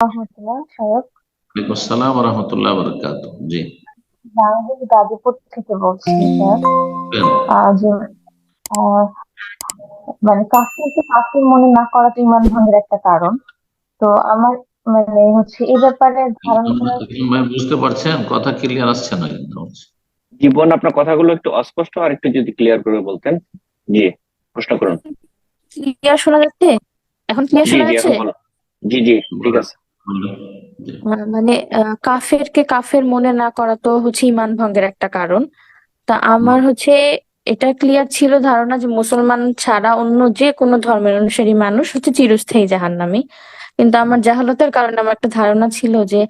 রহমতুল্লাহ সাহেব। ওয়ালাইকুম আসসালাম রহমতুল্লাহ বরকাত। জি। বাংলাদেশ গাজীপুর থেকে বলছি স্যার। কেন? যে আহ, মানে কাফিরকে কাফির মনে না করা তো ইমান ভঙ্গের একটা কারণ। তো আমার মানে হচ্ছে এই ব্যাপারে ধারণা। বুঝতে পারছেন, কথা ক্লিয়ার আসছে না কিন্তু। জীবন, আপনার কথাগুলো একটু অস্পষ্ট, আর একটু যদি ক্লিয়ার করে বলতেন। জি, প্রশ্ন করুন। ক্লিয়ার শোনা যাচ্ছে? এখন ক্লিয়ার জি শোনা জি, যাচ্ছে? এখন বলো। জি জি, ঠিক বলেন, আছে। বলেন। জি। মানে কাফেরকে কাফের মনে না করা তো হচ্ছে ইমান ভঙ্গের একটা কারণ। তা হুম। আমার হচ্ছে এটা ক্লিয়ার ছিল ধারণা যে মুসলমান ছাড়া অন্য যে কোনো ধর্মের অনুসারী মানুষ হচ্ছে চিরস্থায়ী জাহান্নামী। কিন্তু আমার জাহালতের কারণে আমার একটা ধারণা ছিল যে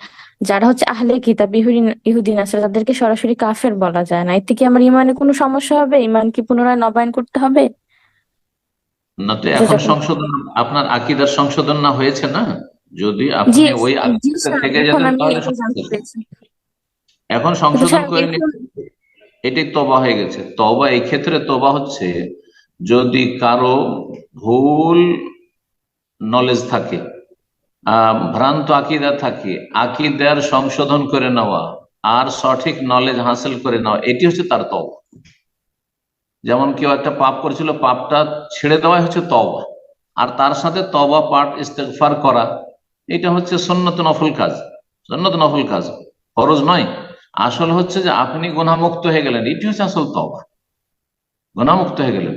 যারা হচ্ছে আহলে কিতাব ইহুদি ইহুদিন আছে তাদেরকে সরাসরি কাফের বলা যায় না। এতে কি আমার ইমানে কোনো সমস্যা হবে? ইমান কি পুনরায় নবায়ন করতে হবে? না তো এটা এখন যখন সংশোধন, আপনার আকিদার সংশোধন না হয়েছে না? যদি জি আপনি ওই জি আকিদাতে স্যার, থেকে এখন যেতেন আমি তাহলে এটা সমস্যা জানতে ছিল। পেরেছি। এখন কিন্তু সংশোধন স্যার করে এখন নিতে, এটাই তবা হয়ে গেছে। তবা এই ক্ষেত্রে তবা হচ্ছে যদি কারো ভুল নলেজ থাকে, ভ্রান্ত আকিদা থাকে, আকিদার সংশোধন করে নেওয়া আর সঠিক নলেজ হাসিল করে নেওয়া, এটি হচ্ছে তার তওবা। যেমন কেউ একটা পাপ করেছিল, পাপটা ছেড়ে দেওয়াই হচ্ছে তওবা। আর তার সাথে তওবা পাঠ ইস্তেগফার করা, এটা হচ্ছে সুন্নত নফল কাজ। সুন্নত নফল কাজ, ফরজ নয়। আসল হচ্ছে যে আপনি গুনাহমুক্ত হয়ে গেলেন, এটি হচ্ছে আসল তওবা। গুনাহমুক্ত হয়ে গেলেন,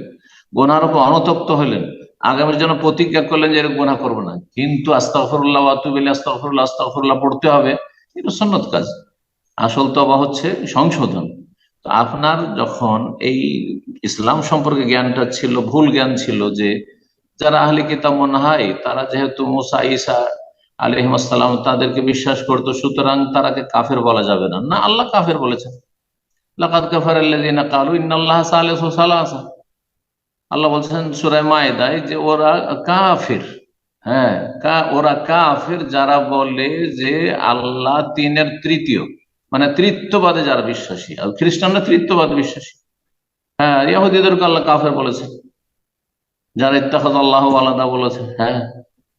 গুনার উপর অনুতপ্ত হলেন, আগামীর জন্য প্রতিজ্ঞা করলেন যে এরকম গুনাহ করবো না, কিন্তু আস্তাগফিরুল্লাহ ওয়া আতুবু ইলাইহি, আস্তাগফিরুল্লাহ আস্তাগফিরুল্লাহ পড়তে হবে। এটা সুন্নত কাজ। আসল তওবা হচ্ছে সংশোধন। তো আপনার যখন এই ইসলাম সম্পর্কে জ্ঞানটা ছিল, ভুল জ্ঞান ছিল যে যারা আহলে কিতাব মনে হয় তারা যেহেতু মুসা ঈসা আলাইহিস সালাম তাদেরকে বিশ্বাস করতো, সুতরাং তারাকে কাফের বলা যাবে না। না, আল্লাহ কাফের বলেছেন। লাকাদ কাফারাল্লাযীনা ক্বালু ইন্নাল্লাহা সালিসু সালাসা। আল্লাহ বলছেন সূরা মায়েদায় যে ওরা কাফির। হ্যাঁ, ওরা কাফির যারা বলে যে আল্লাহ তিনের তৃতীয়, মানে তৃতীয়বাদে যারা বিশ্বাসী। আর খ্রিস্টানরা তৃতীয়বাদ বিশ্বাসী। হ্যাঁ, ইহুদিদেরকে আল্লাহ কাফের বলেছে, যারা ইত্তাখায আল্লাহু ওয়ালাদা বলেছে। হ্যাঁ,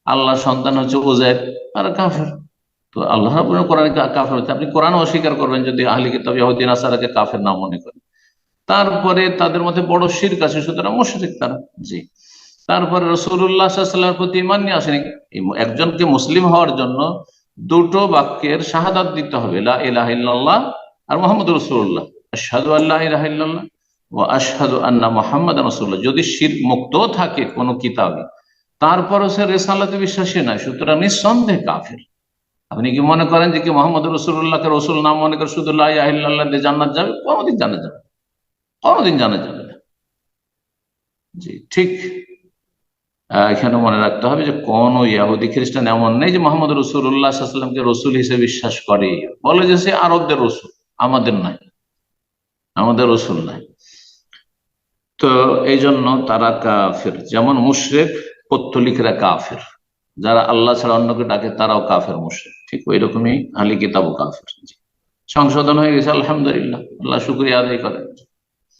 আল্লাহ সন্তান হচ্ছে উযাইর, আর কাফের। তো আল্লাহ রাব্বুল কোরআনে কাফের হচ্ছে, আপনি কোরআন অস্বীকার করবেন যদি আহলি কিতাব ইহুদি নাসারাকে কাফের না মনে করেন। তারপরে তাদের মধ্যে বড় শিরক আছে, সুতরাং মুশরিক তারা। জি। তারপরে রাসূলুল্লাহ সাল্লাল্লাহু আলাইহি ওয়াসাল্লামের প্রতি ঈমান নিয়ে আসেনি। একজনকে মুসলিম হওয়ার জন্য দুটো বাক্যের শাহাদাত দিতে হবে, লা ইলাহা ইল্লাল্লাহ আর মুহাম্মদুর রাসূলুল্লাহ। আশহাদু আল্লা ইলাহা ইল্লাল্লাহ ওয়া আশহাদু আন্না মুহাম্মাদান রাসূলুল্লাহ। যদি শিরক মুক্ত থাকে কোনো কিতাবে, তারপরও সে রিসালাতে বিশ্বাসী নয়, সুতরাং নিঃসন্দেহে কাফের। আপনি কি মনে করেন যে কি মুহাম্মদুর রাসূলুল্লাহকে রাসূল নাম মনে করে শুধু লা ইলাহা ইল্লাল্লাহ দিয়ে জান্নাত যাবে? কোনোদিন জানা যাবে না, কোনোদিন জানা যাবে না। জি, ঠিক। এখানে মনে রাখতে হবে যে কোন ইহুদি খ্রিস্টান এমন নেই যে মোহাম্মদ রসুল্লাহ সাল্লামকে রসুল হিসেবে বিশ্বাস করে, বলে যে সে আরবদের রসুল, আমাদের নাই, আমাদের রসুল নাই। তো এই জন্য তারা কাফের। যেমন মুশরিক পৌত্তলিকরা কাফের, যারা আল্লাহ ছাড়া অন্যকে ডাকে তারাও কাফের মুশরিক, ঠিক ওই রকমই আহলে কিতাবও কাফের। জি। সংশোধন হয়ে গেছে, আলহামদুলিল্লাহ, আল্লাহ শুকরিয়া আদায় করেন।